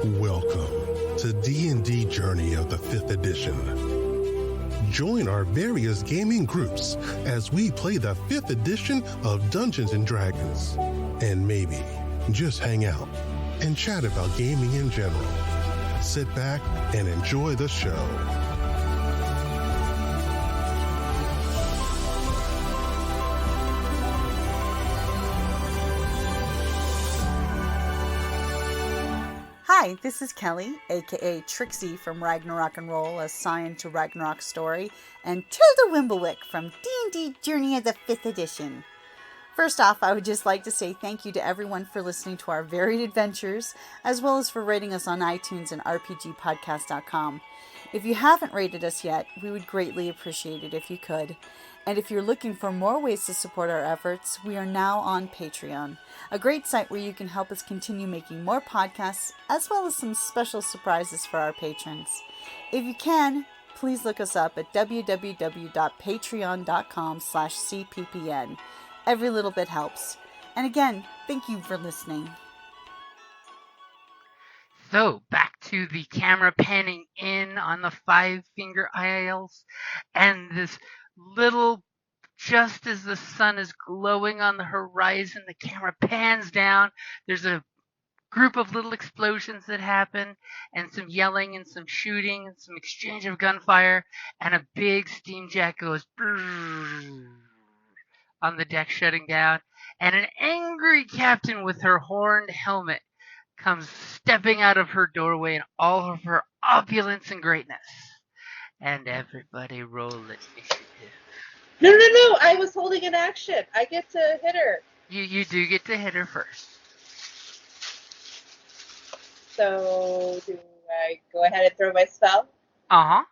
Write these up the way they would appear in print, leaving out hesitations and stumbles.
Welcome to D&D Journey of the 5th edition. Join our various gaming groups as we play the 5th edition of Dungeons & Dragons. And maybe just hang out and chat about gaming in general. Sit back and enjoy the show. Hi, this is Kelly, aka Trixie from Ragnarok and Roll, a Scion to Ragnarok story, and Tilda Wimblewick from D&D Journey of the 5th edition. First off, I would just like to say thank you to everyone for listening to our varied adventures, as well as for rating us on iTunes and rpgpodcast.com. If you haven't rated us yet, we would greatly appreciate it if you could. And if you're looking for more ways to support our efforts, we are now on Patreon, a great site where you can help us continue making more podcasts, as well as some special surprises for our patrons. If you can, please look us up at www.patreon.com/cppn. Every little bit helps. And again, thank you for listening. So, back to the camera panning in on the 5-finger isles, and this little, just as the sun is glowing on the horizon, the camera pans down. There's a group of little explosions that happen, and some yelling and some shooting and some exchange of gunfire, and a big steam jet goes on the deck shutting down, and an angry captain with her horned helmet comes stepping out of her doorway in all of her opulence and greatness. And everybody roll initiative. No, I was holding an action. I get to hit her. You do get to hit her first. So, do I go ahead and throw my spell? Uh-huh.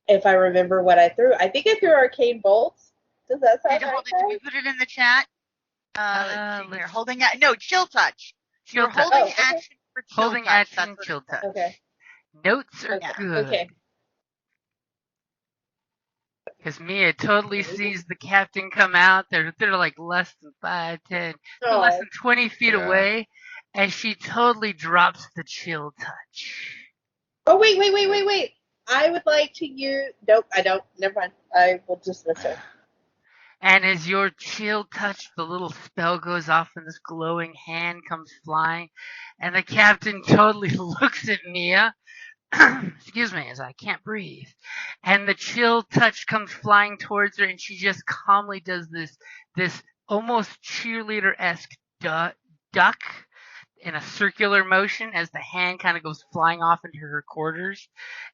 If I remember what I threw. I think I threw Arcane Bolt. Does that sound right? Did we put it in the chat? Let's see here. Holding no, chill touch. Chill You're touch. holding action for chill Holding touch. action, chill touch. Okay. Notes are good. Okay. Because Mia totally sees the captain come out. They're like less than 5, 10, less than 20 feet away, and she totally drops the chill touch. Oh, wait. I would like to use... Nope, I don't. Never mind. I will dismiss her. And as your chill touch, the little spell goes off and this glowing hand comes flying. And the captain totally looks at Mia. Excuse me, as I can't breathe. And the chill touch comes flying towards her, and she just calmly does this almost cheerleader-esque duck in a circular motion as the hand kind of goes flying off into her quarters.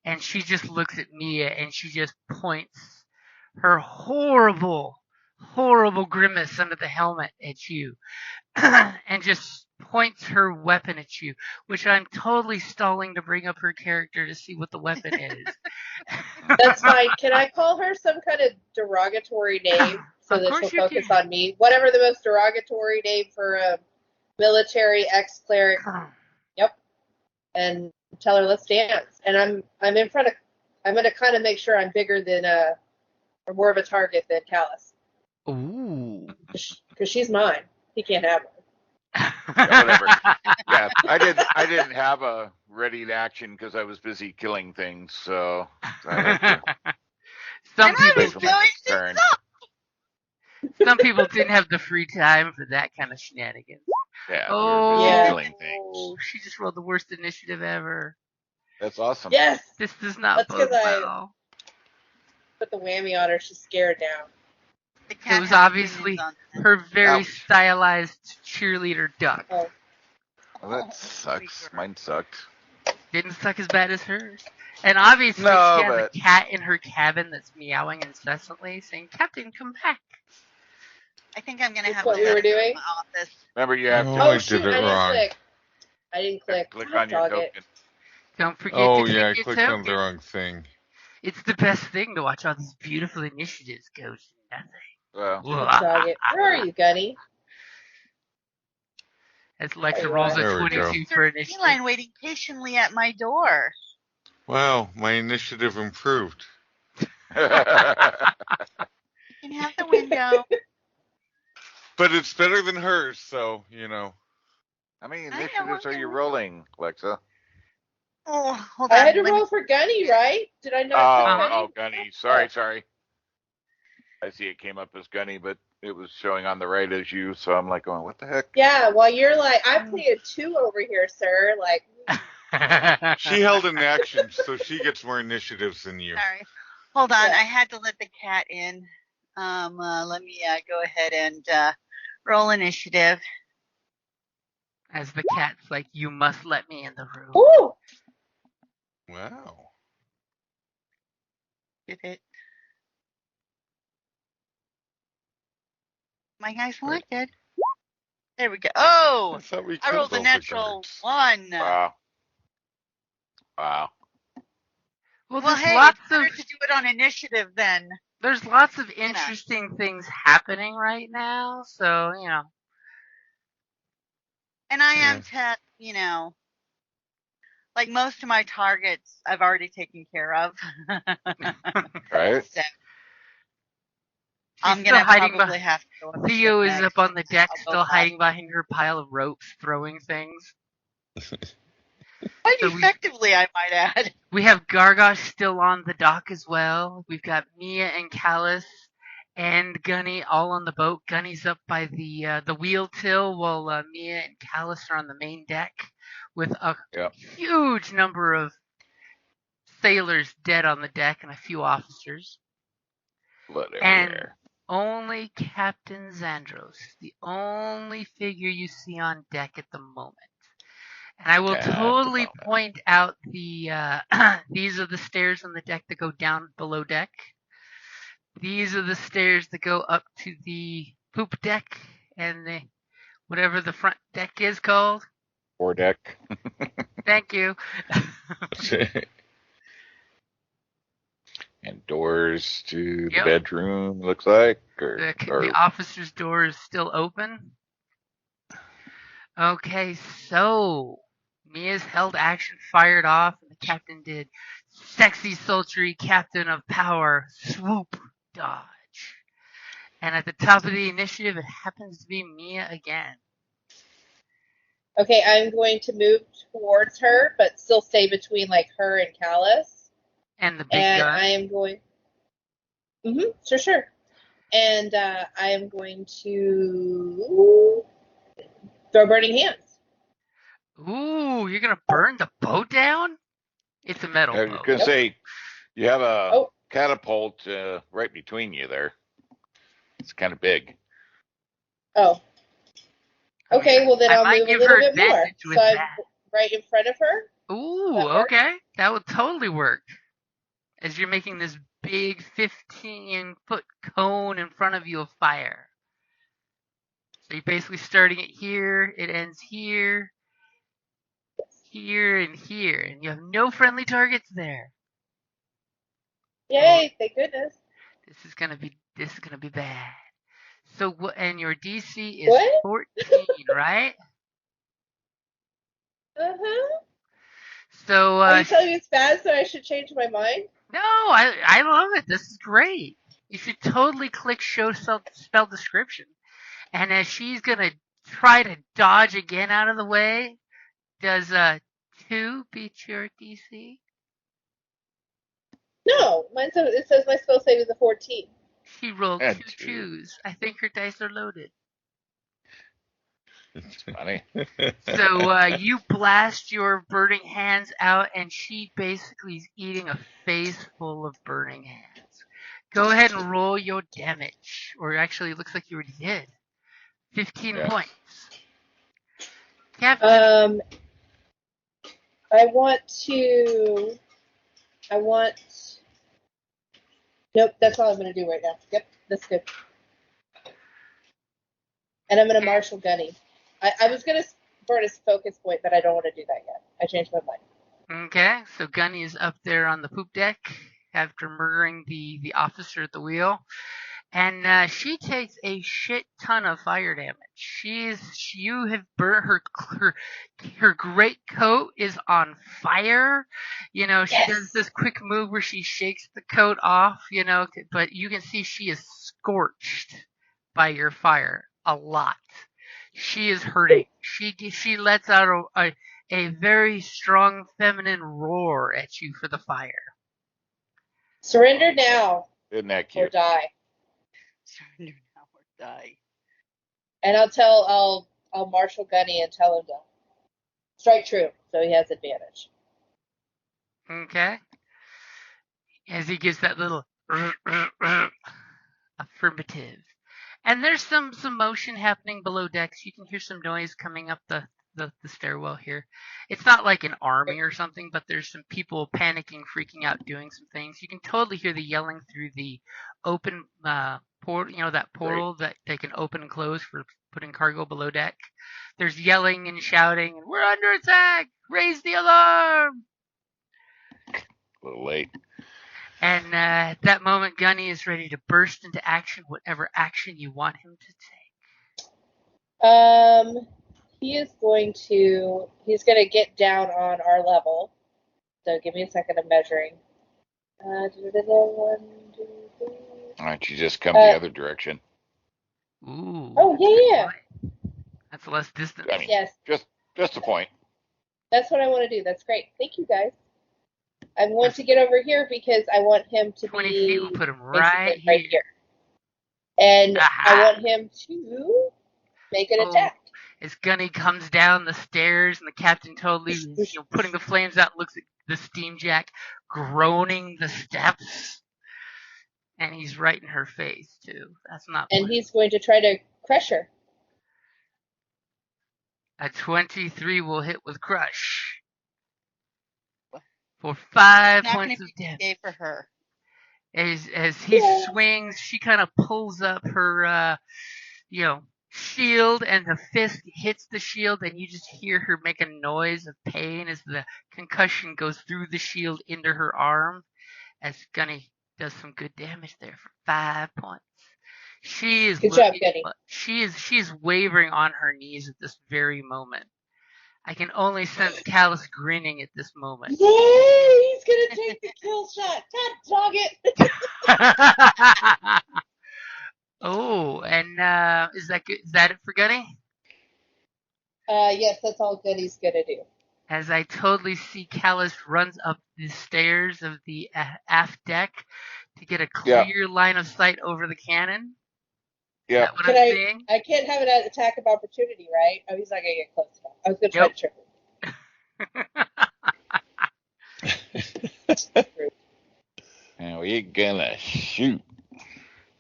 And she just looks at Mia, and she just points her horrible grimace under the helmet at you. And just points her weapon at you, which I'm totally stalling to bring up her character to see what the weapon is. That's fine. Can I call her some kind of derogatory name so that she'll focus on me? Whatever the most derogatory name for a military ex-cleric. Yep. And tell her, let's dance. And I'm in front of... I'm going to kind of make sure I'm bigger than... or more of a target than Callus. Ooh. Because she's mine. He can't have her. Whatever. Yeah, I didn't have a ready to action because I was busy killing things. So some people didn't have the free time for that kind of shenanigans. Yeah. Killing things. She just rolled the worst initiative ever. That's awesome. Yes. This does not bode well. Put the whammy on her. She's scared now. It was obviously her very stylized cheerleader duck. Oh. Well, that sucks. Mine sucked. Didn't suck as bad as hers. And obviously she has a cat in her cabin that's meowing incessantly, saying, "Captain, come back." I think I'm going to have what to we were doing. Office. Remember, you have to... Oh, shoot, I didn't click. Click on your token. Don't forget to click your clicked token. on the wrong thing. It's the best thing to watch all these beautiful initiatives go to nothing. Well, where are you, Gunny? As Lexa rolls a 22 for initiative. Feline waiting patiently at my door. Wow, my initiative improved. You can have the window. But it's better than hers, so, you know. How many I know, initiatives I'm are you doing- rolling, Alexa? Oh, hold on. I had to let me- roll for Gunny, right? Did I not put Gunny? Oh, Gunny. Sorry. I see it came up as Gunny, but it was showing on the right as you, so I'm like going, what the heck? Yeah, well, you're like, I play a 2 over here, sir. Like, She held an action, so she gets more initiatives than you. Sorry. Hold on. Yeah. I had to let the cat in. Let me go ahead and roll initiative. As the cat's like, you must let me in the room. ooh, Wow. Did it? My guy selected. There we go. Oh, I thought we I rolled killed a all the natural guards. 1. Wow. Well, Well, there's hey, lots it's better of to do it on initiative then. there's lots of interesting things happening right now, so And I Yeah. am like most of my targets I've already taken care of. Right? So She's I'm still gonna hiding probably have to go on the Theo ship is next. up on the deck, I'll go still fast. hiding behind her pile of ropes, throwing things. Quite So we- effectively, I might add. We have Gargosh still on the dock as well. We've got Mia and Callus and Gunny all on the boat. Gunny's up by the wheel till, while Mia and Callus are on the main deck with a Yep. huge number of sailors dead on the deck and a few officers. Blood And everywhere. only Captain Xandros, the only figure you see on deck at the moment. And I will At the totally moment. point out the these are the stairs on the deck that go down below deck. These are the stairs that go up to the poop deck and the whatever the front deck is called. Foredeck. Thank you. And doors to the Yep. bedroom, looks like. The officer's door is still open. Okay, so Mia's held action fired off, and the captain did sexy, sultry captain of power, swoop, dodge. And at the top of the initiative, it happens to be Mia again. okay, I'm going to move towards her, but still stay between like her and Callus. And the big And gun. I am going. Sure. And I am going to throw burning hands. Ooh, you're gonna burn the boat down? It's a metal I was boat. going to say, you have a Oh. catapult right between you there. It's kind of big. Oh. Okay, well then I I'll might move a give little her bit more. advantage with So I'm that. right in front of her. Ooh, That work? okay. That would totally work. As you're making this big 15-foot cone in front of you of fire. So you're basically starting it here, it ends here, here, and here. And you have no friendly targets there. Yay, thank goodness. This is gonna be bad. So what? And your DC is What? 14, right? Uh-huh. So Are you telling me it's bad, so I should change my mind? no, I love it. This is great. You should totally click show spell description. And as she's gonna try to dodge again out of the way, does 2 beat your DC? No, it says my spell save is a 14. She rolled And 2 two. 2s. I think her dice are loaded. It's funny. So you blast your burning hands out, and she basically is eating a face full of burning hands. Go ahead and roll your damage. Or actually, it looks like you already did. 15 Yeah. points. Captain. Nope, that's all I'm going to do right now. Yep, that's good. And I'm going to marshal Gunny. I was going to burn his focus point, but I don't want to do that yet. I changed my mind. Okay, so Gunny is up there on the poop deck after murdering the officer at the wheel. And she takes a shit ton of fire damage. You have burnt her great coat is on fire. She does this quick move where she shakes the coat off, but you can see she is scorched by your fire a lot. She is hurting. She lets out a very strong feminine roar at you for the fire. Surrender now. Isn't that or cute? die. Surrender now or die. And I'll marshal Gunny and tell him to strike true, so he has advantage. Okay. As he gives that little affirmative. And there's some motion happening below decks. You can hear some noise coming up the stairwell here. It's not like an army or something, but there's some people panicking, freaking out, doing some things. You can totally hear the yelling through the open portal, that portal that they can open and close for putting cargo below deck. There's yelling and shouting, and we're under attack! Raise the alarm! A little late. And at that moment, Gunny is ready to burst into action, whatever action you want him to take. He's going to get down on our level. So give me a second of measuring. 1, 2, 3. Why don't you just come the other direction? Ooh. Oh, yeah. That's less distance. I mean, yes. Just a point. That's what I want to do. That's great. Thank you, guys. I want to get over here because I want him to 20 be feet, we'll put him right here. And I want him to make an attack. As Gunny comes down the stairs and the captain totally is putting the flames out, looks at the steam jack, groaning the steps. And he's right in her face, too. That's not And funny. he's going to try to crush her. A 23 will hit with crush. For 5 points of damage. For her. As he swings, she kind of pulls up her, shield, and the fist hits the shield, and you just hear her make a noise of pain as the concussion goes through the shield into her arm. As Gunny does some good damage there for 5 points. She is good job, Gunny. She is wavering on her knees at this very moment. I can only sense Callus grinning at this moment. Yay! He's gonna take the kill shot. God dog it! Oh, and is that good? Is that it for Gunny? Yes, that's all Gunny's gonna do. As I totally see Callus runs up the stairs of the aft deck to get a clear line of sight over the cannon. Yeah. What I'm seeing? I can't have an attack of opportunity, right? Oh, he's not gonna get close enough. I was gonna try to trick him. And we're gonna shoot.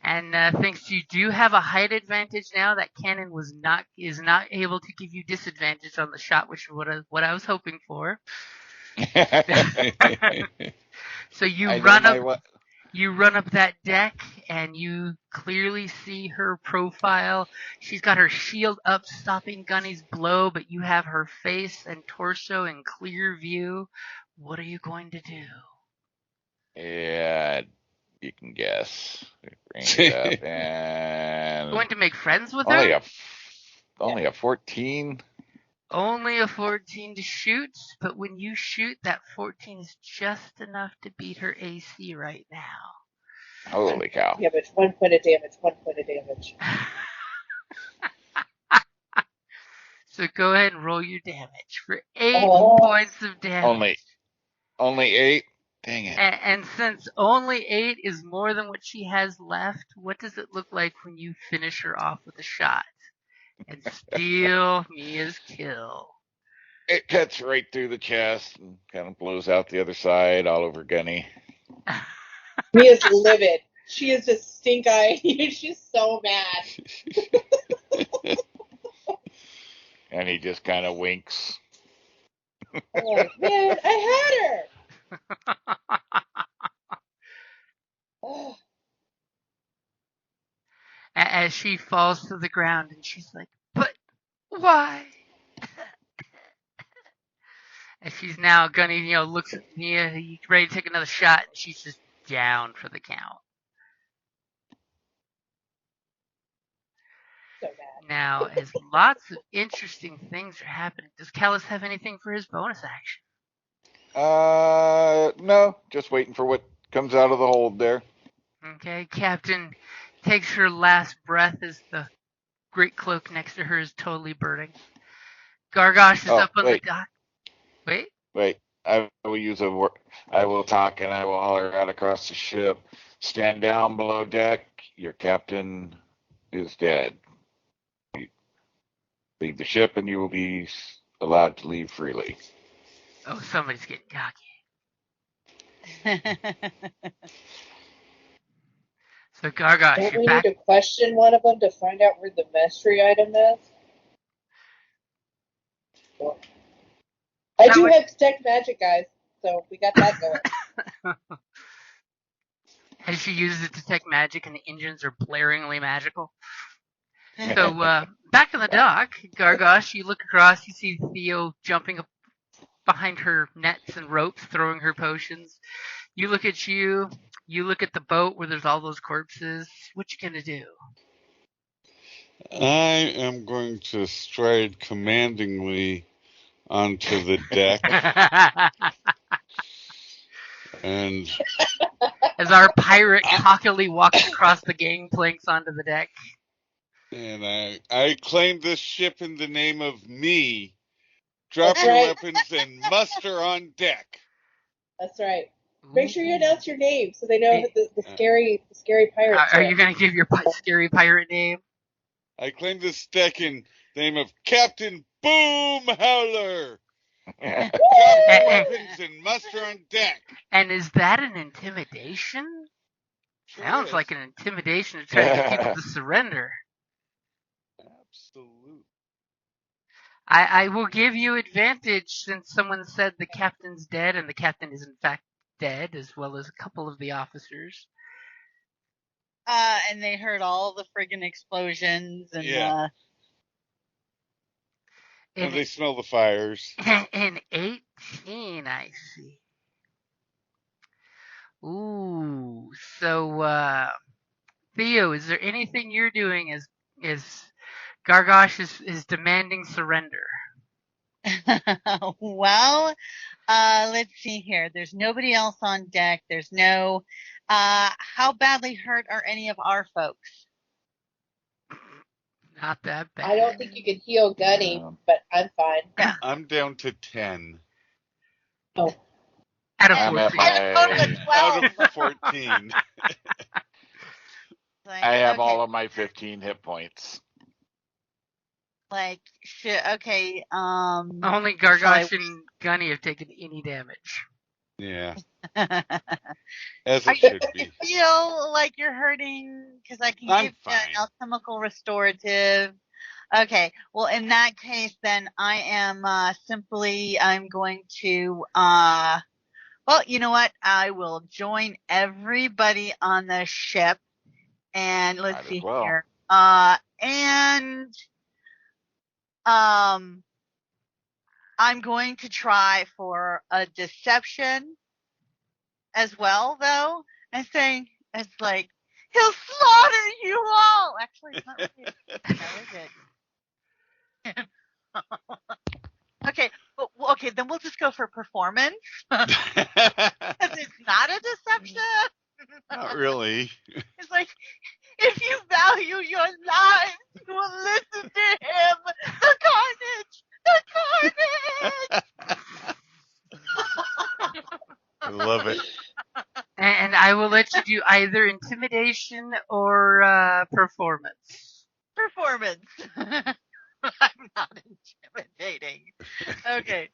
And since you do have a height advantage now, that cannon is not able to give you disadvantage on the shot, which is what I was hoping for. So you run up that deck, and you clearly see her profile. She's got her shield up, stopping Gunny's blow, but you have her face and torso in clear view. What are you going to do? Yeah, you can guess. Bring it up and going to make friends with her? Only a 14. Only a 14 to shoot, but when you shoot, that 14 is just enough to beat her AC right now. Holy cow. Damage, 1 point of damage, 1 point of damage. So go ahead and roll your damage for 8 points of damage. Only 8? Dang it. And since only 8 is more than what she has left, what does it look like when you finish her off with a shot? And steal Mia's kill. It cuts right through the chest and kind of blows out the other side all over Gunny. Mia's livid. She is just stink-eyed. She's so mad. And he just kind of winks. Oh, man, I had her! As she falls to the ground, and she's like, but why? And she's now Gunny, looks at Mia, he's ready to take another shot, and she's just down for the count. So bad. Now, as lots of interesting things are happening, does Callus have anything for his bonus action? No, just waiting for what comes out of the hold there. Okay, Captain takes her last breath as the great cloak next to her is totally burning. Gargosh is up on the dock. Wait. I will use a word. I will talk and I will holler out across the ship. Stand down below deck. Your captain is dead. Leave the ship and you will be allowed to leave freely. Oh, somebody's getting cocky. So Gargosh, Don't you're we back. need to question one of them to find out where the mystery item is? Well, I do have detect magic, guys, so we got that going. Has she used it to detect magic and the engines are blaringly magical? So, back on the dock, Gargosh, you look across, you see Theo jumping up behind her nets and ropes, throwing her potions. You look at you look at the boat where there's all those corpses. What you gonna do? I am going to stride commandingly onto the deck. And as our pirate cockily walks across the gangplanks onto the deck. And I claim this ship in the name of me. Drop your weapons and muster on deck. That's right. Make sure you announce your name so they know the scary pirate. Are you going to give your scary pirate name? I claim this deck in the name of Captain Boom Howler. Drop your weapons and muster on deck. And is that an intimidation? Sounds like an intimidation to try to get people to surrender. Absolutely. I will give you advantage since someone said the captain's dead, and the captain is in fact dead, as well as a couple of the officers. And they heard all the friggin' explosions and and they smell the fires. In 18, I see. Ooh, so Theo, is there anything you're doing as Gargosh is demanding surrender? Well, let's see here. There's nobody else on deck. There's no. How badly hurt are any of our folks? Not that bad. I don't think you can heal Gunny, but I'm fine. Yeah. I'm down to 10. Oh. Out of 14. Out of 14. I have all of my 15 hit points. Like, shit, okay, Only Gargosh and Gunny have taken any damage. Yeah. As it should be. You feel like you're hurting? Because I can give you an alchemical restorative. Okay, well, in that case, then I am I'm going to, well, you know what? I will join everybody on the ship. And let's see here. And I'm going to try for a deception as well, though. And saying, it's like, he'll slaughter you all! Actually, it's not really that good. Okay, then we'll just go for performance. Because it's not a deception. Not really. It's like, if you value your lives, you will listen to him. The carnage! I love it. And I will let you do either intimidation or performance. Performance. I'm not intimidating. Okay.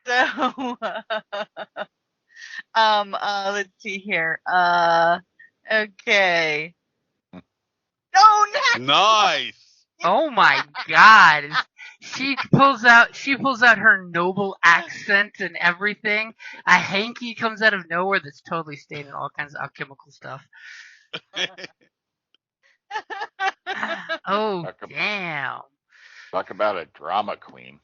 So, let's see here. Okay. Oh, nice. Oh my God. She pulls out her noble accent and everything. A hanky comes out of nowhere that's totally stained in all kinds of alchemical stuff. Oh, damn. Talk about a drama queen.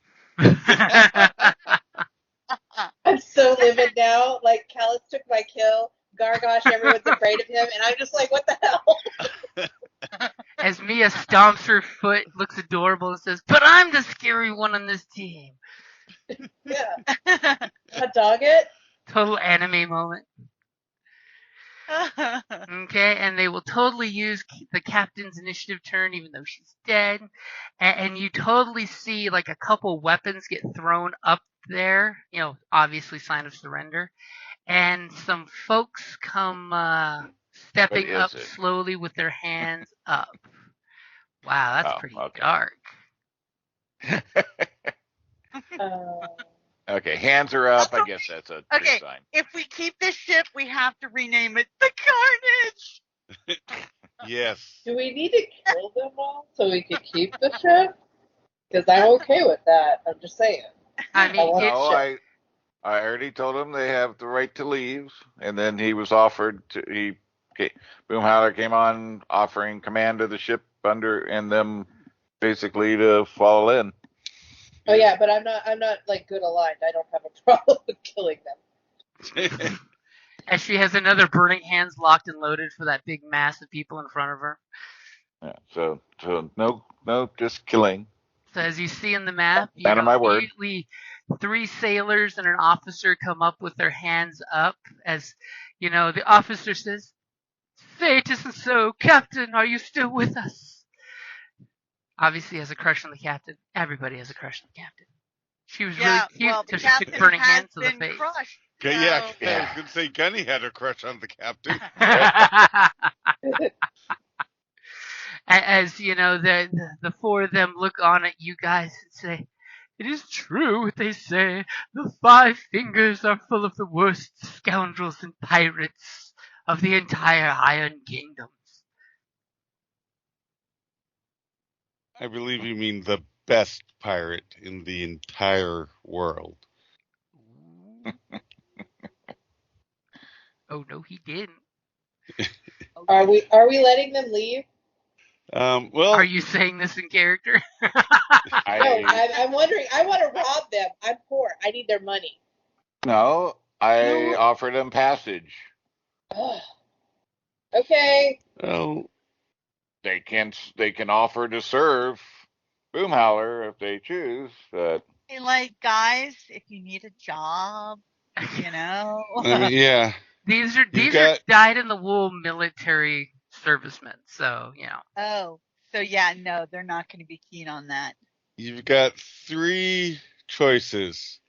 I'm so livid now. Like, Callus took my kill. Gargosh, everyone's afraid of him. And I'm just like, what the hell? As Mia stomps her foot, looks adorable, and says, "But I'm the scary one on this team." Yeah. Hot dog it? Total anime moment. Okay, and they will totally use the captain's initiative turn, even though she's dead. And you totally see like a couple weapons get thrown up there. Obviously sign of surrender. And some folks come stepping up slowly with their hands up. Wow, that's pretty dark. Okay, hands are up. I guess that's a good sign. If we keep this ship, we have to rename it the Carnage. Yes. Do we need to kill them all so we can keep the ship? Because I'm okay with that. I'm just saying. I mean, I already told him they have the right to leave, and then he was offered to. Boomhowler came on offering command of the ship and them basically to fall in. Oh yeah, but I'm not like good aligned. I don't have a problem with killing them. And she has another burning hands locked and loaded for that big mass of people in front of her. Yeah, so no, just killing. So as you see in the map, immediately 3 sailors and an officer come up with their hands up. As the officer says, "Say it isn't so, Captain. Are you still with us?" Obviously, has a crush on the captain. Everybody has a crush on the captain. She was really cute, so she took burning hands to the face. Crushed, okay, I was going to say Gunny had a crush on the captain. As the 4 of them look on at you guys and say, "It is true what they say. The 5 fingers are full of the worst scoundrels and pirates of the entire Iron Kingdoms." I believe you mean the best pirate in the entire world. Oh no, he didn't. Are we letting them leave? Well, are you saying this in character? No, I'm wondering. I want to rob them. I'm poor. I need their money. No, I offered them passage. Okay. Oh. They can offer to serve Boomhowler if they choose, but guys, if you need a job, I mean, yeah. These are dyed in the wool military servicemen, so Oh, so yeah, no, they're not going to be keen on that. You've got 3 choices: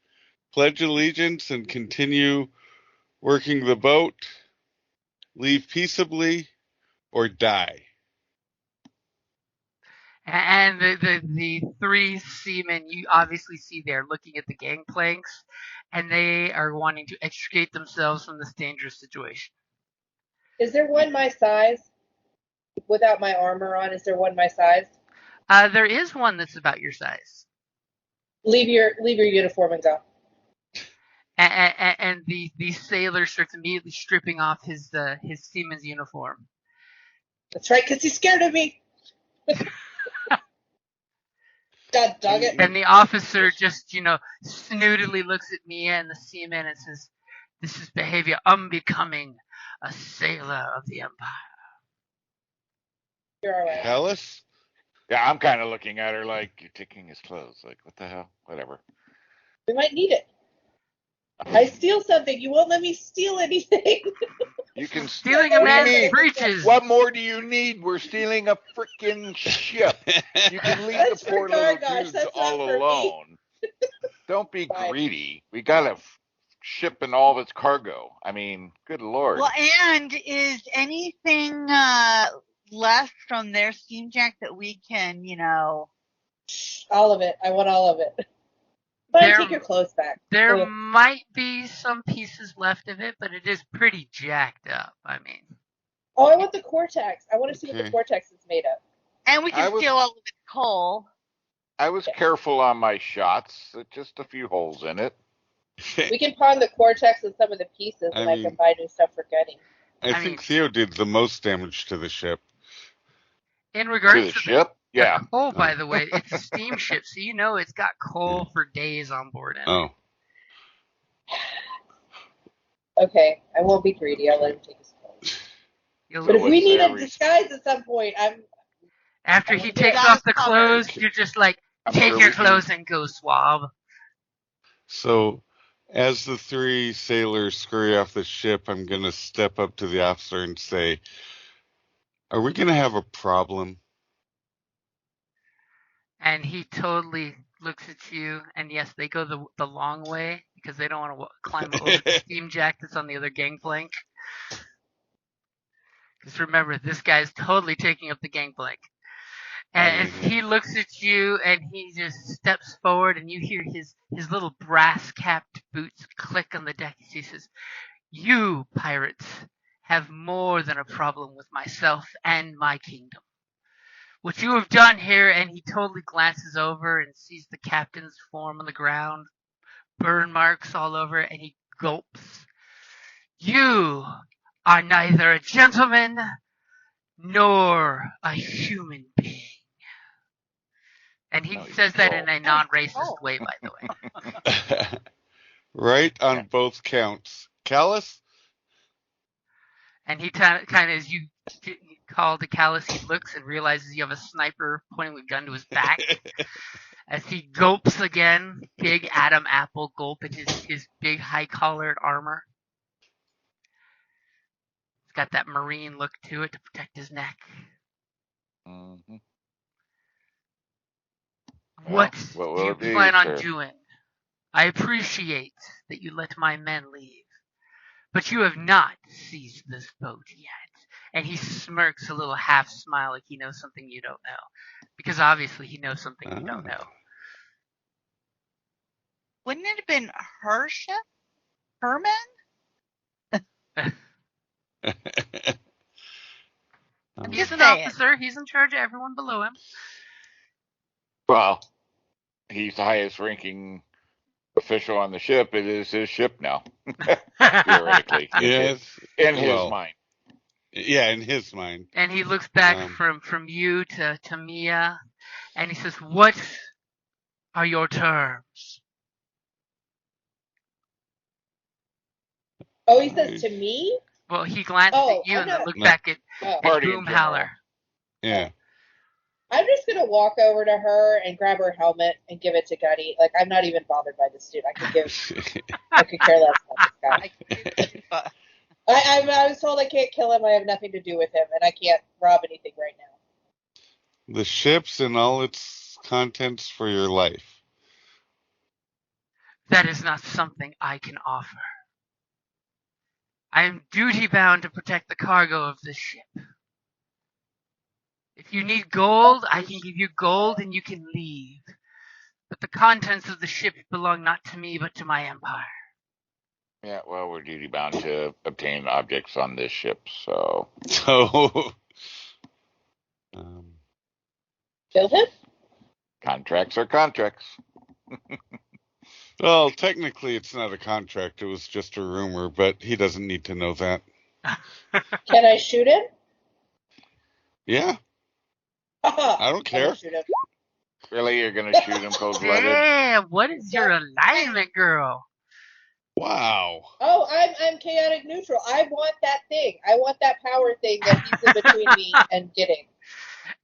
pledge allegiance and continue working the boat, leave peaceably, or die. And the 3 seamen you obviously see there looking at the gangplanks, and they are wanting to extricate themselves from this dangerous situation. Is there one my size? Without my armor on, is there one my size? There is one that's about your size. Leave your uniform and go. And the sailor starts immediately stripping off his seaman's uniform. That's right, because he's scared of me. God dog it. And the officer just, snootily looks at Mia and the seaman and says, "This is behavior unbecoming a sailor of the Empire." You're all right. Alice? Yeah, I'm kind of looking at her like, you're taking his clothes. Like, what the hell? Whatever. We might need it. I steal something. You won't let me steal anything. You can stealing a man's breeches. What more do you need? We're stealing a freaking ship. You can leave the poor little dudes all alone. Don't be greedy. We got a ship and all of its cargo. I mean, good Lord. Well, and is anything left from their steam jack that we can, All of it. I want all of it. But take your clothes back. There might be some pieces left of it, but it is pretty jacked up. I mean. Oh, I want the cortex. I want to see what the cortex is made of. And we can steal all of its coal. I was careful on my shots. Just a few holes in it. We can pawn the cortex and some of the pieces, and I can buy new stuff for Gunny. I think Theo did the most damage to the ship. In regards to the ship? Yeah. Coal, by the way, it's a steamship, so it's got coal for days on board. Oh. Okay, I won't be greedy. I'll let him take his clothes. But if we need a disguise at some point, After he takes off the clothes, you're just like, take your clothes and go, swab. So, As the three sailors scurry off the ship, I'm going to step up to the officer and say, "Are we going to have a problem?" And he totally looks at you, and yes, they go the long way because they don't want to climb over the steam jack that's on the other gangplank. Because remember, this guy's totally taking up the gangplank. And he looks at you, and he just steps forward, and you hear his little brass-capped boots click on the deck. He says, "You, pirates, have more than a problem with myself and my kingdom. What you have done here," and he totally glances over and sees the captain's form on the ground, burn marks all over, and he gulps. "You are neither a gentleman nor a human being." And he says that in a non-racist way, by the way. Right on both counts. Callus? And he kind of, as you call to Callus, he looks and realizes you have a sniper pointing a gun to his back. As he gulps again, big Adam Apple gulp in his big high-collared armor. It's got that marine look to it to protect his neck. Mm-hmm. What Well, do you plan on doing? I appreciate that you let my men leave, but you have not seized this boat yet. And he smirks a little half smile like he knows something you don't know. Because obviously he knows something you don't know. Wouldn't it have been her ship? Herman? He's an officer. He's in charge of everyone below him. Well, he's the highest ranking official on the ship. It is his ship now. Theoretically. Yes. In his mind. Yeah, in his mind. And he looks back from you to Mia, and he says, "What are your terms?" Oh, he says to me? Well, he glances at you and then looked back at Boomhowler. Yeah. I'm just going to walk over to her and grab her helmet and give it to Gunny. Like, I'm not even bothered by this dude. I could care less about this guy. I was told I can't kill him. I have nothing to do with him, and I can't rob anything right now. The ship's and all its contents for your life. That is not something I can offer. I am duty-bound to protect the cargo of this ship. If you need gold, I can give you gold and you can leave. But the contents of the ship belong not to me, but to my empire. Yeah, well, we're duty-bound to obtain objects on this ship, so... Kill him? Contracts are contracts. Well, technically it's not a contract. It was just a rumor, but he doesn't need to know that. Can I shoot him? Yeah. I don't care. Really? You're going to shoot him cold-blooded? Yeah, what is your alignment, girl? Wow. Oh, I'm chaotic neutral. I want that thing. I want that power thing that he's in between me and getting.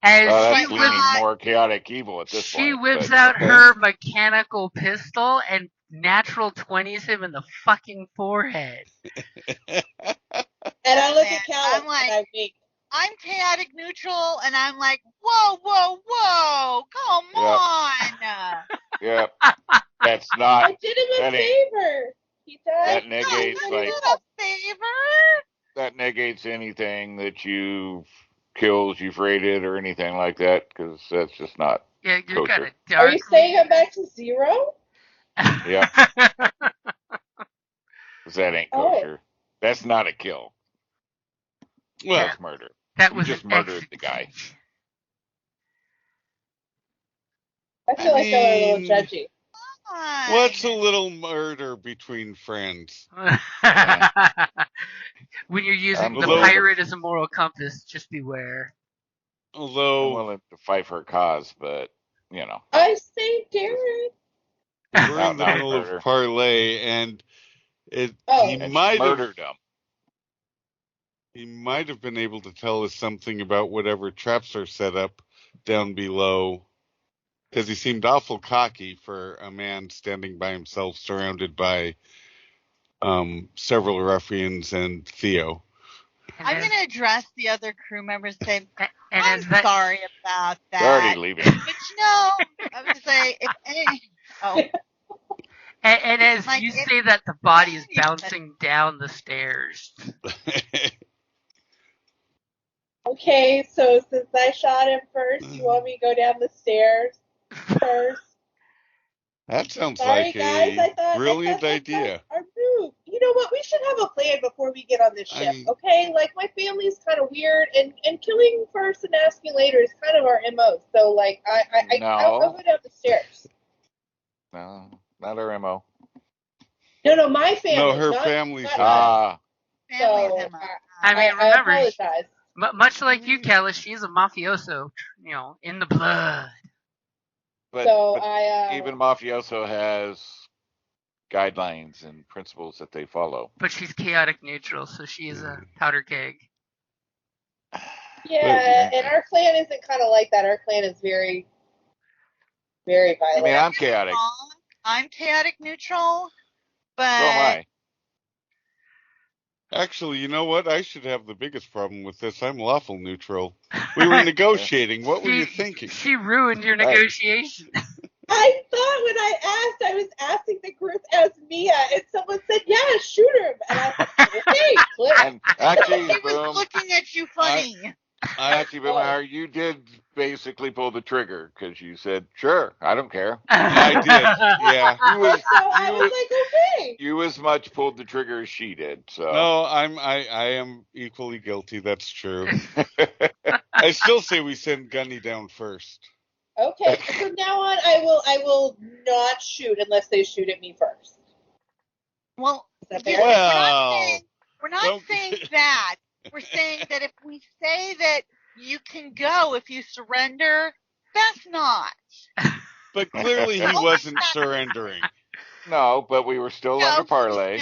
That's leaning more chaotic evil at this point. She whips out her mechanical pistol and natural 20s him in the fucking forehead. And I look at Cal and I wink. I'm chaotic neutral, and I'm like, whoa, come on. Yep. That's not... I did him a favor. He died. That negates, a favor? That negates anything that you've raided or anything like that, because that's just not kosher. Are you saying I'm back to 0? Yeah. Because that ain't kosher. That's not a kill. Well, that's murder. That was just murdered the guy. I feel like I'm a little judgy. What's a little murder between friends? When you're using the pirate as a moral compass, just beware. Although I'm willing to fight for a cause, but you know. I say Derek. We're in the middle of parlay, and he might have murdered him. He might have been able to tell us something about whatever traps are set up down below. Because he seemed awful cocky for a man standing by himself, surrounded by several ruffians and Theo. I'm going to address the other crew members and say, I'm that, sorry about that. They're already leaving. But I would say, if any... Oh. And as like you say that, the body is bouncing down the stairs. Okay, so since I shot him first, you want me to go down the stairs first? That sounds like a brilliant idea. Our move. You know what? We should have a plan before we get on this ship, okay? Like, my family's kind of weird, and killing first and asking later is kind of our MO. So, like, I'll go down the stairs. No, not our MO. No, my family. No, her family's MO. So, I mean, remember, I apologize. Much like you, Kelly, she's a mafioso, in the blood. But even mafioso has guidelines and principles that they follow. But she's chaotic neutral, so she is a powder keg. Yeah, and our clan isn't kind of like that. Our clan is very, very violent. I mean, I'm chaotic. I'm chaotic neutral, but... So am I. Actually, you know what? I should have the biggest problem with this. I'm lawful neutral. We were negotiating. What were you thinking? She ruined your negotiation. I thought when I asked, I was asking the group as Mia, and someone said, "Yeah, shoot him." And I was like, "Okay, click." And actually, he was looking at you funny. Boom, you did basically pull the trigger because you said, "Sure, I don't care." I did. Yeah. I was like, "Okay." You as much pulled the trigger as she did. So no, I am equally guilty. That's true. I still say we send Gunny down first. Okay, so from now on, I will not shoot unless they shoot at me first. Well, we're not saying that. We're saying that if we say that you can go if you surrender, that's not. But clearly he wasn't surrendering. No, but we were still under parlay.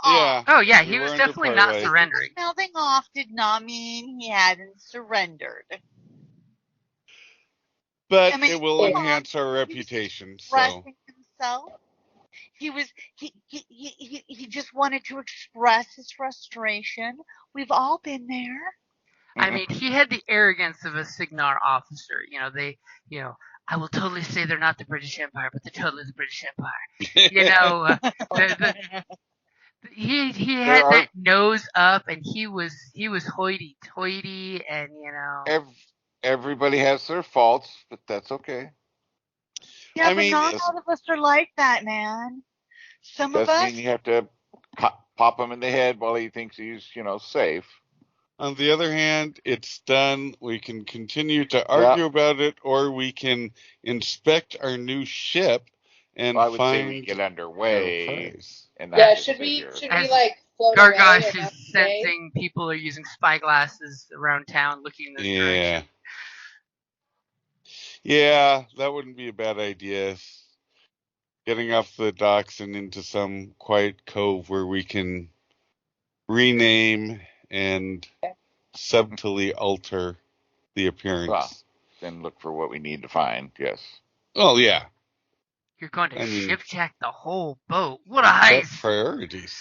Yeah. Oh, yeah, he was definitely not surrendering. Mouthing off did not mean he hadn't surrendered. But it will enhance our reputation. So. Himself. He just wanted to express his frustration. We've all been there. I mean, he had the arrogance of a Signar officer. I will totally say they're not the British Empire, but they're totally the British Empire. He had that nose up, and he was hoity-toity, and Everybody has their faults, but that's okay. Yeah, but not all of us are like that, man. Some of us. Doesn't mean you have to pop him in the head while he thinks he's, safe. On the other hand, it's done. We can continue to argue about it, or we can inspect our new ship and I would find say we get underway. Should we like float Gargosh is sensing people are using spyglasses around town looking in this direction. Yeah, that wouldn't be a bad idea. Getting off the docks and into some quiet cove where we can rename and subtly alter the appearance. Well, then look for what we need to find, yes. Oh, yeah. You're going to ship check the whole boat. What a heist. Priorities.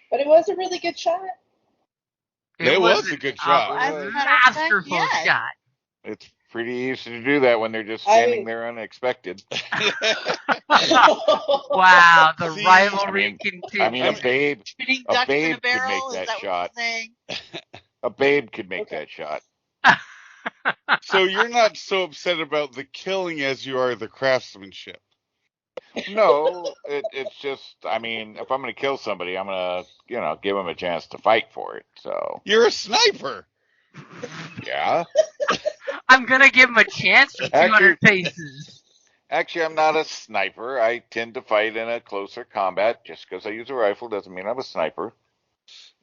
But it was a really good shot. It was a good shot. A masterful shot. It's pretty easy to do that when they're just standing there unexpected. Wow, the rivalry continues. I mean, a babe could make that shot. A babe could make that shot. So you're not so upset about the killing as you are the craftsmanship. No, it's just, I mean, if I'm going to kill somebody, I'm going to, give them a chance to fight for it. So you're a sniper. Yeah. I'm going to give him a chance for 200 paces. Actually, I'm not a sniper. I tend to fight in a closer combat. Just because I use a rifle doesn't mean I'm a sniper.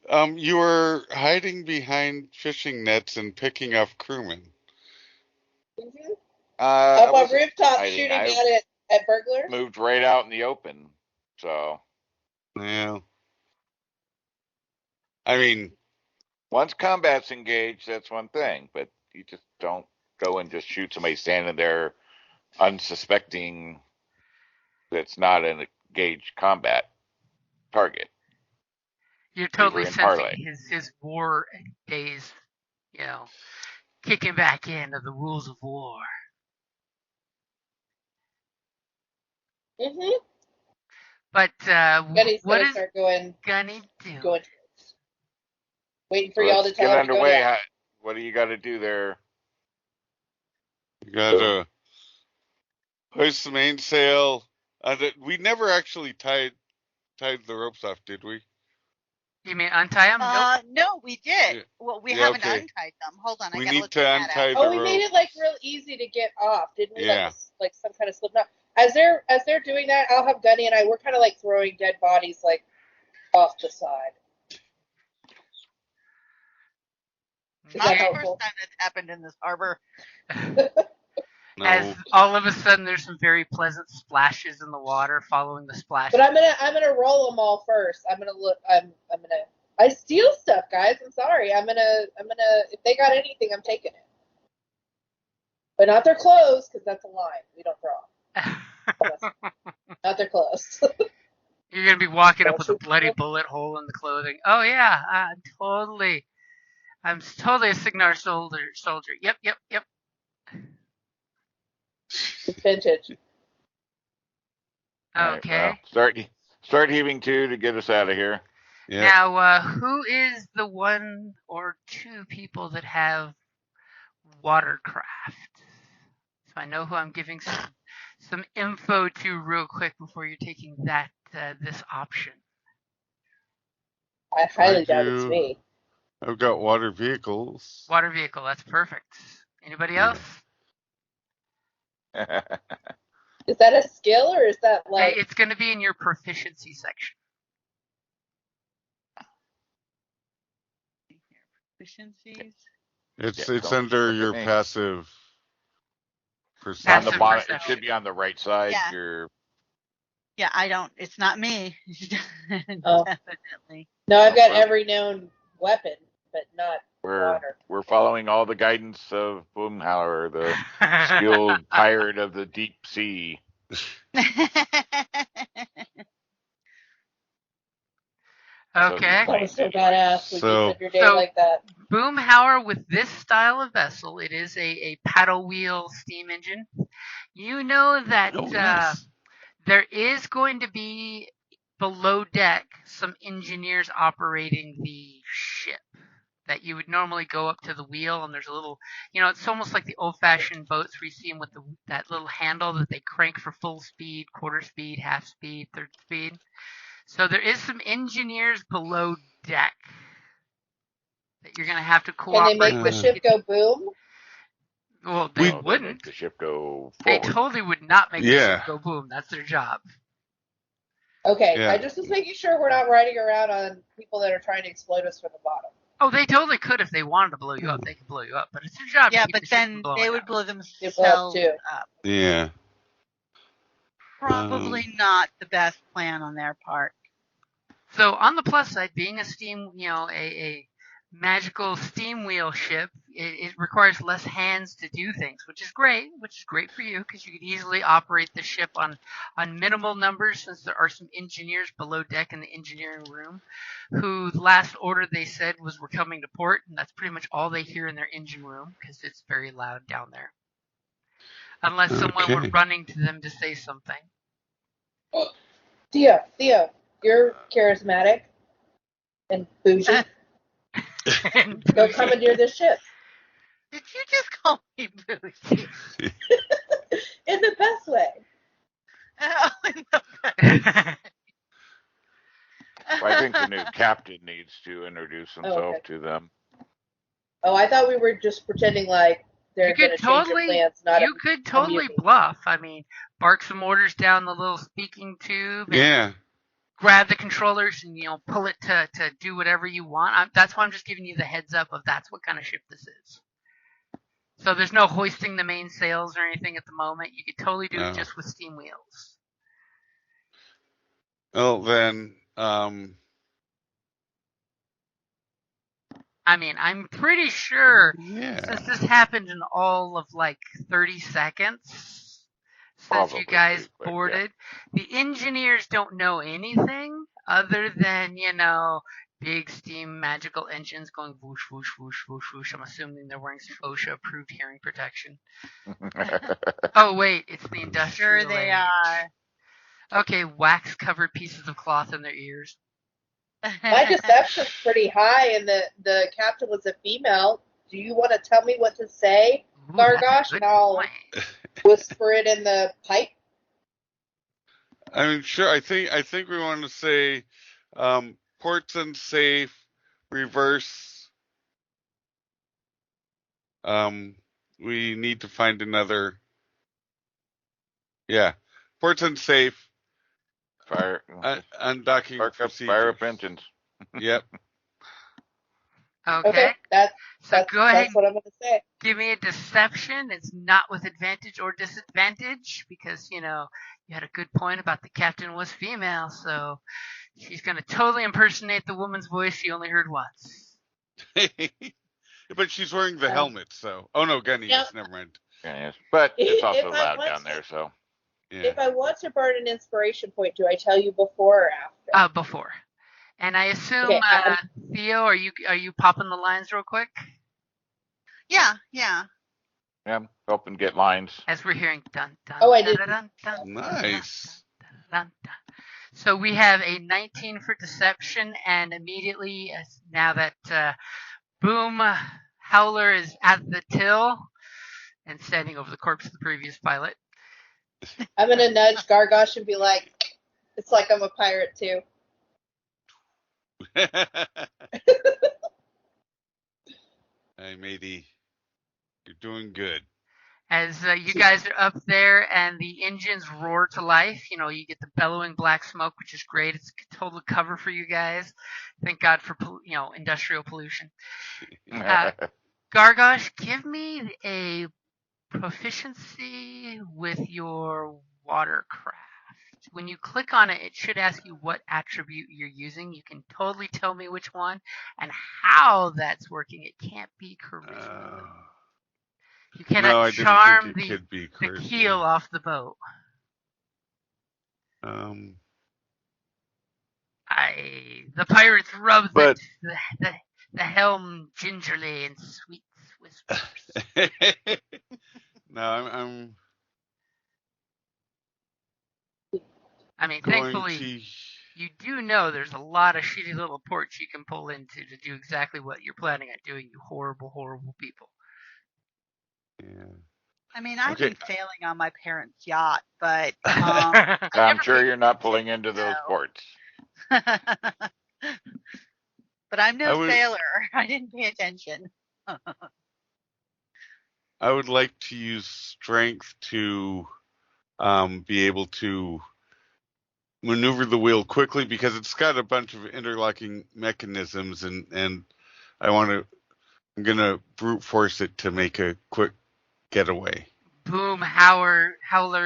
You were hiding behind fishing nets and picking off crewmen. Mm-hmm. Up on rooftops shooting at burglars? Moved right out in the open. So. Yeah. I mean. Once combat's engaged, that's one thing. But you just don't go and just shoot somebody standing there unsuspecting that's not an engaged combat target. You're totally in sensing parlay. his war days, kicking back into the rules of war. Mm-hmm. But Gunny's what gonna is start going Gunny do? Waiting for y'all to tell him to go down. What do you got to do there? You gotta hoist the mainsail. We never actually tied the ropes off, did we? You mean untie them? Nope. No, we did. Yeah. Well, we haven't untied them. Hold on, I gotta look that out. Oh, we made it like real easy to get off, didn't we? Yeah. Like some kind of slip knot. As they're doing that, I'll have Gunny and we're kind of like throwing dead bodies like off the side. Not the first time that's happened in this harbor. No. As all of a sudden there's some very pleasant splashes in the water following the splash. But I'm gonna roll them all first. I steal stuff, guys. I'm sorry. I'm gonna if they got anything, I'm taking it. But not their clothes, because that's a line. We don't throw them. Not their clothes. You're gonna be walking up with a bloody bullet hole in the clothing. Oh yeah, I'm totally a Signar soldier. Yep. It's vintage. Okay. Right, well, start heaving to get us out of here. Yep. Now, who is the one or two people that have watercraft? So I know who I'm giving some info to real quick before you're taking this option. I highly doubt it's me. I've got water vehicles. Water vehicle, that's perfect. Anybody else? Is that a skill or is that like? It's going to be in your proficiency section. Proficiencies. It's under your passive perception. On the bottom, it should be on the right side. Yeah, I don't. It's not me. Definitely. No, I've got every known weapon, but not water. We're following all the guidance of Boomhauer, the skilled pirate of the deep sea. Okay. That was so badass when you said your name like that. Boomhauer, with this style of vessel, it is a paddle wheel steam engine. You know that there is going to be below deck some engineers operating the ship. That you would normally go up to the wheel, and there's a little, it's almost like the old-fashioned boats where you see them with that little handle that they crank for full speed, quarter speed, half speed, third speed. So there is some engineers below deck that you're going to have to cooperate with. Can they make the ship go boom? Well, they wouldn't. Make the ship go forward. They totally would not make the ship go boom. That's their job. Okay, I just was making sure we're not riding around on people that are trying to explode us from the bottom. Oh, they totally could if they wanted to blow you up. They could blow you up, but it's their job. Yeah, but then they would blow themselves up. Yeah. Probably not the best plan on their part. So on the plus side, being a steam, a magical steam wheel ship, it requires less hands to do things, which is great for you because you can easily operate the ship on minimal numbers, since there are some engineers below deck in the engineering room who the last order they said was we're coming to port, and that's pretty much all they hear in their engine room because it's very loud down there. Unless someone were running to them to say something. Theo, you're charismatic and bougie. Go commandeer this ship. Did you just call me bougie? In the best way. Oh, in the best way. Well, I think the new captain needs to introduce himself to them. Oh, I thought we were just pretending like they're going to change their plans. You could totally bluff. I mean, bark some orders down the little speaking tube. And grab the controllers and pull it to do whatever you want. That's why I'm just giving you the heads up of that's what kind of ship this is. So there's no hoisting the mainsails or anything at the moment. You could totally do it just with steam wheels. Well, then, I mean, I'm pretty sure Yeah. since this happened in all of like 30 seconds since Probably you guys pretty quick, boarded, the engineers don't know anything other than, big steam magical engines going whoosh, whoosh, whoosh, whoosh, whoosh. I'm assuming they're wearing some OSHA-approved hearing protection. Oh, wait, it's the industrial Sure they age. are. Okay, wax-covered pieces of cloth in their ears. My deception's pretty high, and the captain was a female. Do you want to tell me what to say, Gargosh? And I'll whisper it in the pipe. I mean, sure. I think we want to say ports unsafe, reverse. We need to find another. Yeah, ports unsafe. Fire. Undocking procedures. Fire up engines. Yep. Okay. That's go ahead. That's what I'm going to say. Give me a deception. It's not with advantage or disadvantage because, you had a good point about the captain was female, so she's going to totally impersonate the woman's voice she only heard once. But she's wearing the helmet, so. Oh, no, Gunny is. Never mind. Yes. But it's also loud down there, so. Yeah. If I want to burn an inspiration point, do I tell you before or after? Before. And I assume, Okay, Theo, are you popping the lines real quick? Yeah. Yeah, help and get lines. As we're hearing dun dun. Oh, I dun, did. Dun, dun, Nice. dun, dun. So we have a 19 for deception, and immediately, now that Boom Howler is at the till and standing over the corpse of the previous pilot. I'm going to nudge Gargosh and be like, it's like I'm a pirate too. Hey, matey. You're doing good. As you guys are up there and the engines roar to life, you get the bellowing black smoke, which is great. It's a total cover for you guys. Thank God for, industrial pollution. Gargosh, give me a proficiency with your watercraft. When you click on it, it should ask you what attribute you're using. You can totally tell me which one and how that's working. It can't be charisma. You cannot charm the keel off the boat. The pirates rub the helm gingerly in sweet whispers. No, I mean, thankfully, you do know there's a lot of shitty little ports you can pull into to do exactly what you're planning on doing, you horrible, horrible people. Yeah. I mean, I've been sailing on my parents' yacht, but I'm sure you're not pulling into those ports. But I'm no sailor. I didn't pay attention. I would like to use strength to be able to maneuver the wheel quickly because it's got a bunch of interlocking mechanisms, and I'm gonna brute force it to make a quick getaway. Boom Howler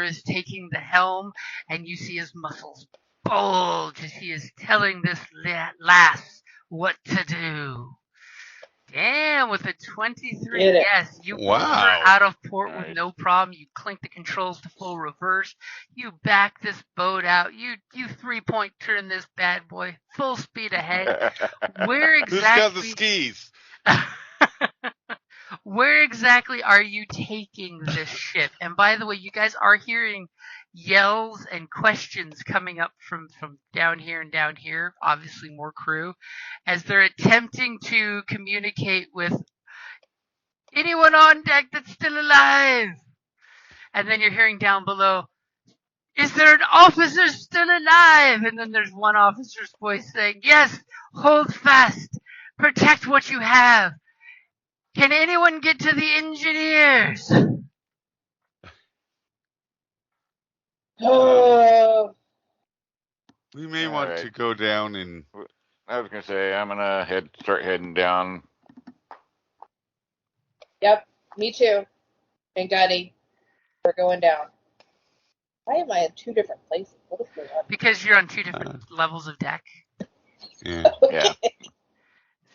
is taking the helm, and you see his muscles bulge as he is telling this lass what to do. Damn, with a 23, yes, you pull her out of port with no problem. You clink the controls to full reverse. You back this boat out. You 3-point turn this bad boy full speed ahead. Where exactly? Who's got the skis? Where exactly are you taking this ship? And by the way, you guys are hearing yells and questions coming up from down here and down here, obviously more crew, as they're attempting to communicate with anyone on deck that's still alive. And then you're hearing down below, is there an officer still alive? And then there's one officer's voice saying, yes, hold fast, protect what you have. Can anyone get to the engineers? We may want to go down and. I was gonna say I'm gonna start heading down. Yep, me too. And Gunny, we're going down. Why am I in two different places? What is going on? Because you're on two different levels of deck. Yeah. Yeah.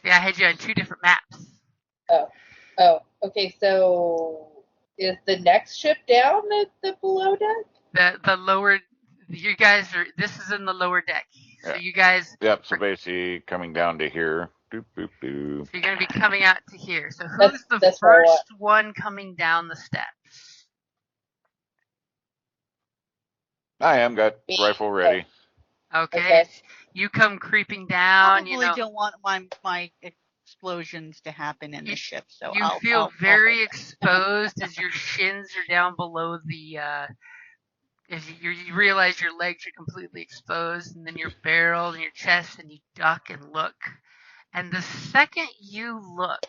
See, I had you on 2 different maps. Oh, okay, so is the next ship down at the below deck? The lower, you guys are, this is in the lower deck. So Yeah. you guys. Yep, so basically coming down to here. Doop, boop, So boop. you're going to be coming out to here. So who's the That's where I first one coming down the steps? I am, got rifle ready. Okay. You come creeping down, Probably don't want my explosions to happen in the ship, so you feel very exposed as your shins are down below the, as you realize your legs are completely exposed, and then your barrel and your chest, and you duck and look. And the second you look,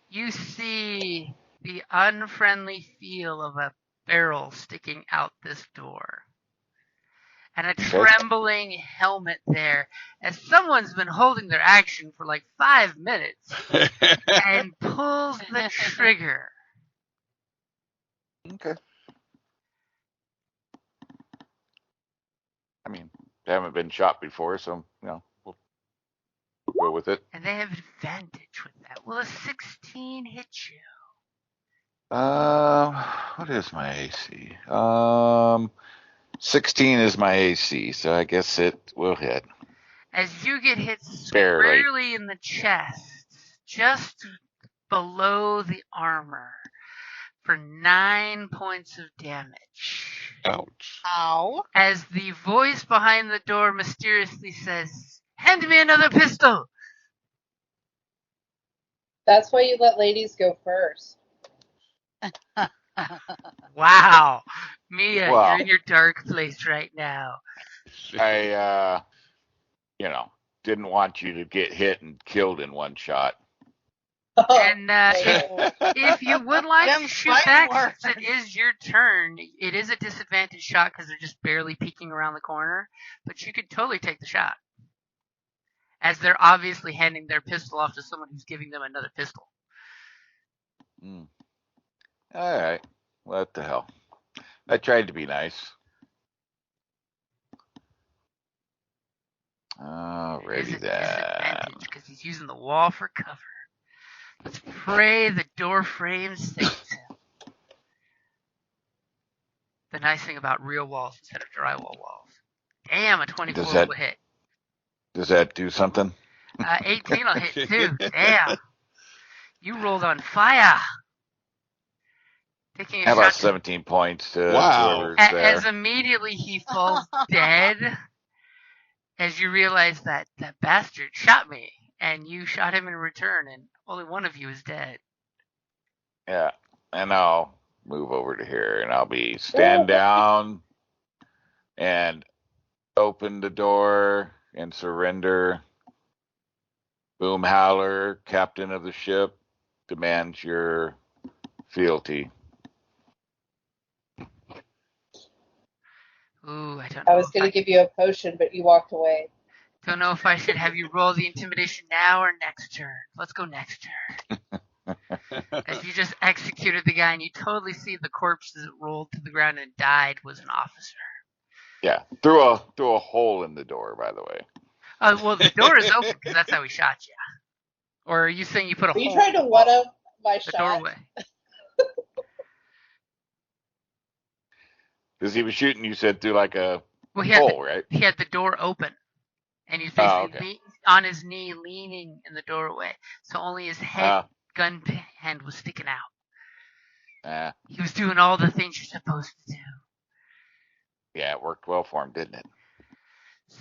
you see the unfriendly feel of a barrel sticking out this door. And a trembling helmet there, as someone's been holding their action for like 5 minutes and pulls the trigger. Okay. I mean, they haven't been shot before, so, we'll go with it. And they have advantage with that. Will a 16 hit you? What is my AC? 16 is my AC, so I guess it will hit. As you get hit squarely in the chest, just below the armor, for 9 points of damage. Ouch. Ow. As the voice behind the door mysteriously says, "Hand me another pistol!" That's why you let ladies go first. Wow. Mia, you're in your dark place right now. I, didn't want you to get hit and killed in one shot. And if you would like to shoot back, since it is your turn, it is a disadvantage shot because they're just barely peeking around the corner, but you could totally take the shot. As they're obviously handing their pistol off to someone who's giving them another pistol. All right. What the hell? I tried to be nice. Alrighty then. Because he's using the wall for cover. Let's pray the door frame saves him. The nice thing about real walls instead of drywall walls. Damn, a 24 will hit. Does that do something? 18 will hit too. Damn. You rolled on fire. How about 17 points to whoever's there? As immediately he falls dead, as you realize that that bastard shot me, and you shot him in return, and only one of you is dead. Yeah, and I'll move over to here, and I'll stand down and open the door and surrender. Boom Howler, captain of the ship, demands your fealty. Ooh, I don't know. I was going to give you a potion, but you walked away. Don't know if I should have you roll the intimidation now or next turn. Let's go next turn. As you just executed the guy, and you totally see the corpse that rolled to the ground and died was an officer. Yeah, through a hole in the door, by the way. Well, the door is open because that's how he shot you. Or are you saying you put a hole? Are you trying to one-up my shot? The doorway. Because he was shooting, you said, through like a hole, right? He had the door open. And he's basically on his knee leaning in the doorway. So only his gun hand was sticking out. He was doing all the things you're supposed to do. Yeah, it worked well for him, didn't it?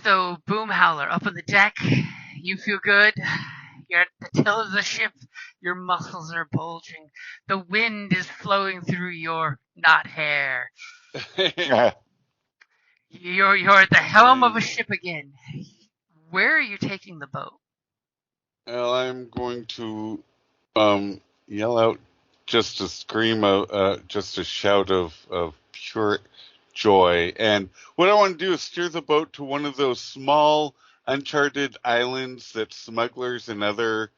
So, Boom Howler, up on the deck. You feel good. You're at the tail of the ship. Your muscles are bulging. The wind is flowing through your not hair. You're at the helm of a ship again. Where are you taking the boat? Well, I'm going to yell out just a scream just a shout of pure joy. And what I want to do is steer the boat to one of those small uncharted islands that smugglers and other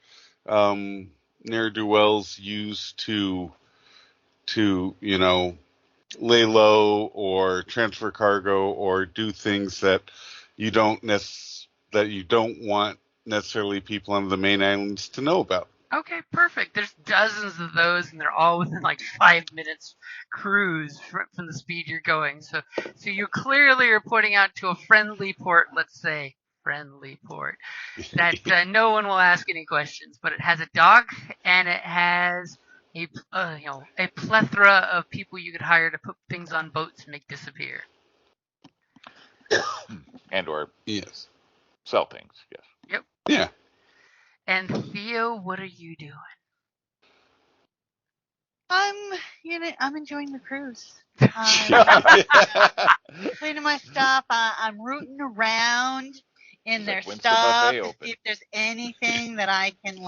ne'er-do-wells use to lay low or transfer cargo or do things that you don't want necessarily people on the main islands to know about. Okay, perfect. There's dozens of those, and they're all within like 5 minutes cruise from the speed you're going. So you clearly are pointing out to a friendly port, let's say friendly port, that no one will ask any questions. But it has a dock, and it has a plethora of people you could hire to put things on boats and make disappear. And or yes, sell things. Yes. Yep. Yeah. And Theo, what are you doing? I'm enjoying the cruise. Cleaning my stuff. I'm rooting around in their stuff to see if there's anything that I can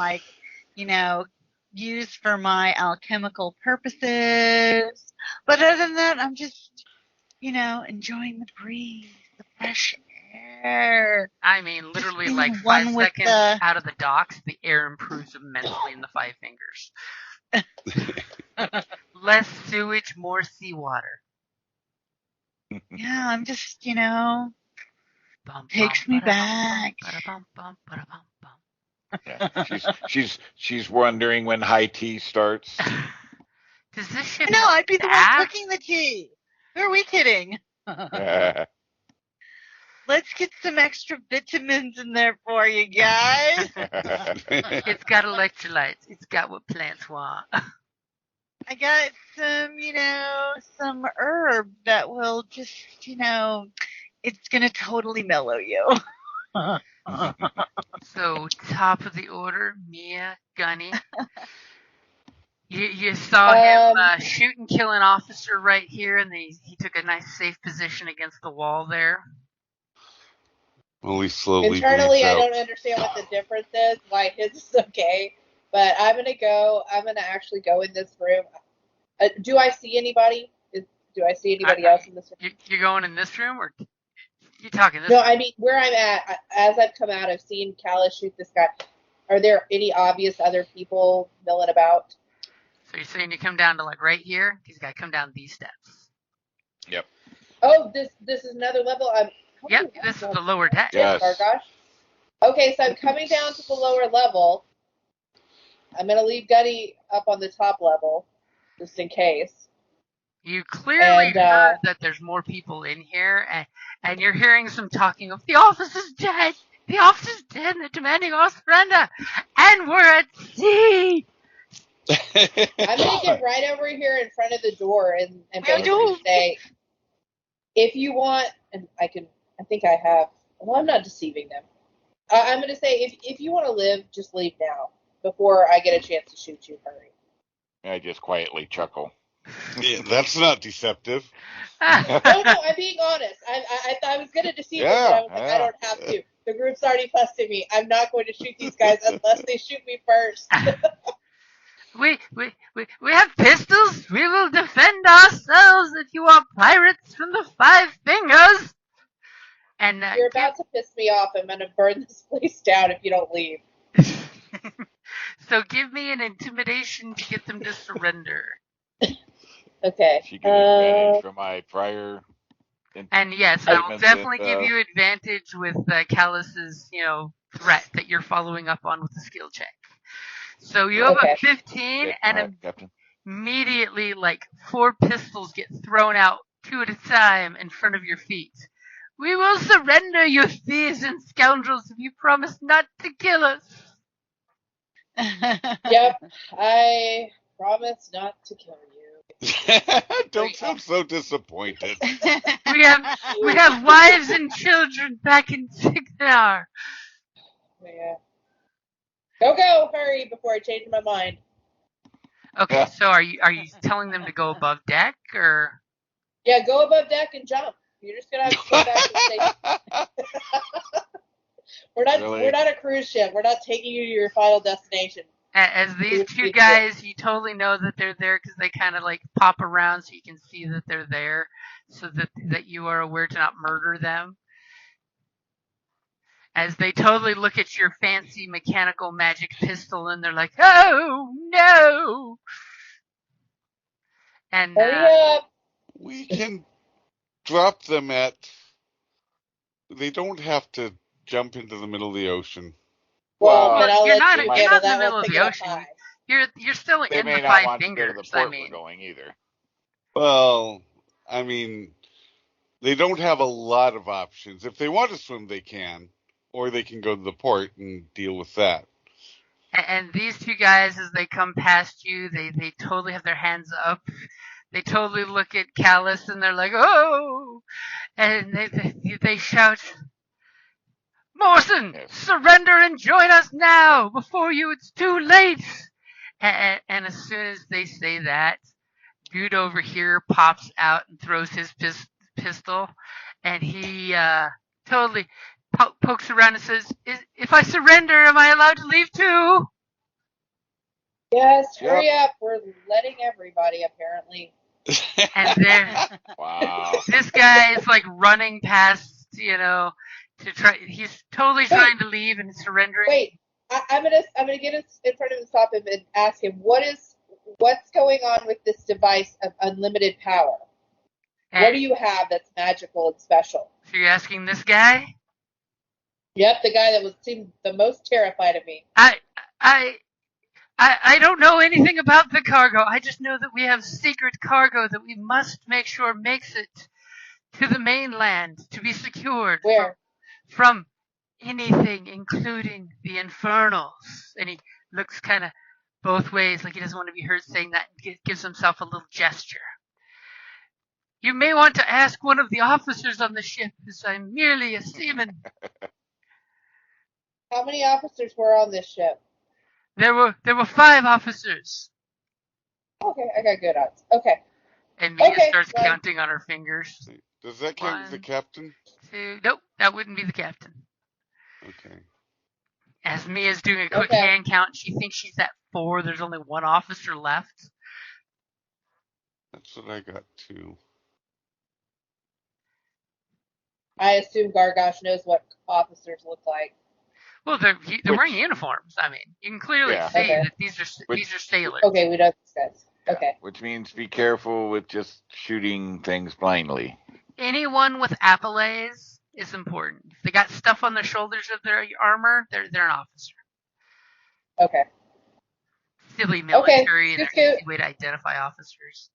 use for my alchemical purposes. But other than that, I'm just, enjoying the breeze, the fresh air. I mean, literally like 5 seconds out of the docks, the air improves immensely in the Five Fingers. Less sewage, more seawater. Yeah, I'm just, takes me back. Yeah, she's wondering when high tea starts. Does this ship? No, I'd be the one cooking the tea. Who are we kidding? Let's get some extra vitamins in there for you guys. It's got electrolytes. It's got what plants want. I got some herb that will just, it's going to totally mellow you. So, top of the order, Mia, Gunny. You saw him shoot and kill an officer right here, and he took a nice safe position against the wall there. Only slowly. Internally, I don't understand what the difference is. Why his is okay, but I'm gonna actually go in this room. Do I see anybody? Do I see anybody else in this room? You're going in this room, or you talking this? No, room? I mean where I'm at. As I've come out, I've seen Callus shoot this guy. Are there any obvious other people milling about? So you're saying you come down to like right here? He's got to come down these steps. Yep. Oh, this is another level. Yep, this is the lower deck. Yes. Gosh. Okay, so I'm coming down to the lower level. I'm going to leave Gunny up on the top level, just in case. You clearly heard that there's more people in here, and you're hearing some talking of, the officer's dead! The officer's dead, and they're demanding our surrender! And we're at sea! I'm going to get right over here in front of the door and basically say, if you want, and I think I have, well, I'm not deceiving them. I'm going to say, if you want to live, just leave now, before I get a chance to shoot you, hurry. I just quietly chuckle. Yeah, that's not deceptive. No, I'm being honest. I was going to deceive them, but I was like, I don't have to. The group's already busted me. I'm not going to shoot these guys unless they shoot me first. We have pistols. We will defend ourselves if you are pirates from the Five Fingers. And you're about to piss me off. I'm going to burn this place down if you don't leave. So give me an intimidation to get them to surrender. Okay. She get advantage from my prior. And yes, I will definitely give you advantage with Callus's, threat that you're following up on with the skill check. So you have a 15, and immediately, 4 pistols get thrown out 2 at a time in front of your feet. We will surrender, you thieves and scoundrels, if you promise not to kill us. Yep, I promise not to kill you. Don't sound so disappointed. We have wives and children back in Signar. Yeah. Go, hurry before I change my mind. Okay, so are you telling them to go above deck, or? Yeah, go above deck and jump. You're just gonna have to go back to the station. We're not a cruise ship. We're not taking you to your final destination. As these two guys, you totally know that they're there because they kind of pop around so you can see that they're there, so that you are aware to not murder them. As they totally look at your fancy mechanical magic pistol and they're like, "Oh no!" And we can drop them at. They don't have to jump into the middle of the ocean. Well, you're not in the middle of the ocean. You're still in the Five Fingers. The port we're going either. Well, I mean, they don't have a lot of options. If they want to swim, they can, or they can go to the port and deal with that. And these two guys, as they come past you, they totally have their hands up. They totally look at Callus and they're like, "Oh!" And they shout, "Morrison, surrender and join us now before it's too late." And as soon as they say that, dude over here pops out and throws his pistol, and he totally pokes around and says, "If I surrender, am I allowed to leave too?" Yes, hurry up. We're letting everybody, apparently. And wow. This guy is like running past, to try. He's totally trying to leave and surrendering. Wait, I'm gonna get in front of him, stop him, and ask him what's going on with this device of unlimited power. What do you have that's magical and special? So you're asking this guy? Yep, the guy that seemed the most terrified of me. I don't know anything about the cargo. I just know that we have secret cargo that we must make sure makes it to the mainland to be secured. Where? From anything, including the infernals. And he looks kind of both ways, like he doesn't want to be heard saying that, and gives himself a little gesture. You may want to ask one of the officers on the ship, as I'm merely a seaman. How many officers were on this ship? There were 5 officers. Okay, I got good odds. Okay. And Mia starts counting on her fingers. Does that count as the captain? 2, nope, that wouldn't be the captain. Okay. As Mia's doing a quick hand count, she thinks she's at 4. There's only 1 officer left. That's what I got too. I assume Gargosh knows what officers look like. Well, they're wearing uniforms. I mean, you can clearly see that these are sailors. Okay, we know these guys. Okay. Which means be careful with just shooting things blindly. Anyone with appellays is important. If they got stuff on the shoulders of their armor, they're an officer. Okay. Silly military, they're an easy way to identify officers.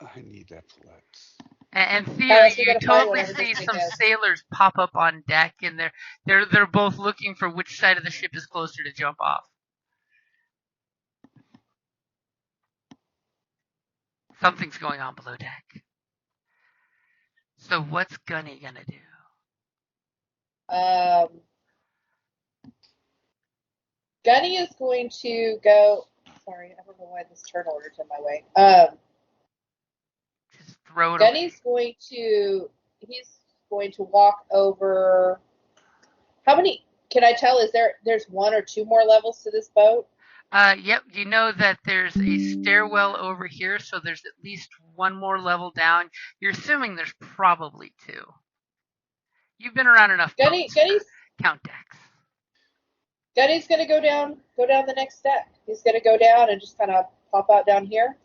I need epaulets. And Theo, you totally see some sailors pop up on deck, and they're both looking for which side of the ship is closer to jump off. Something's going on below deck. So what's Gunny gonna do? Gunny is going to go. Sorry, I don't know why this turn order's in my way. Just throw it. Gunny's going to. He's going to walk over. How many? Can I tell? There's 1 or 2 more levels to this boat? Yep. You know that there's a stairwell over here, so there's at least 1 more level down. You're assuming there's probably 2. You've been around enough. Gunny's count decks. Gunny's gonna go down the next deck. He's gonna go down and just kind of pop out down here.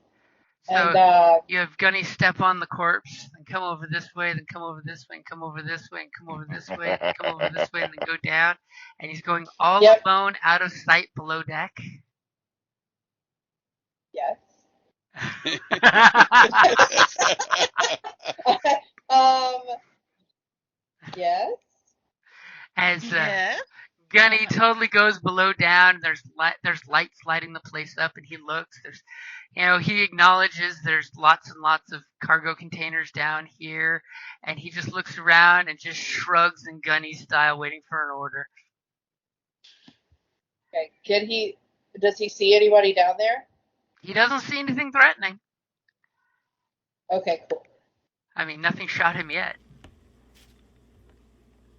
So and you have Gunny step on the corpse and come over this way, then come over this way, and come over this way, and come over this way, and come over this way, and then go down. And he's going all alone, out of sight, below deck. Yes. Yes. As Gunny totally goes below down. There's lights lighting the place up, and he looks. He acknowledges there's lots and lots of cargo containers down here, and he just looks around and just shrugs in Gunny style, waiting for an order. Okay. Does he see anybody down there? He doesn't see anything threatening. Okay, cool. I mean, nothing shot him yet.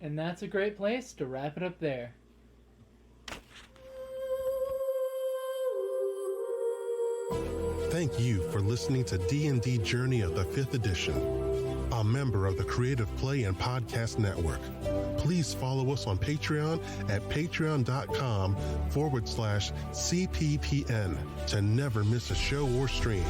And that's a great place to wrap it up there. Thank you for listening to D&D Journey of the 5th Edition, a member of the Creative Play and Podcast Network. Please follow us on Patreon at patreon.com/CPPN to never miss a show or stream.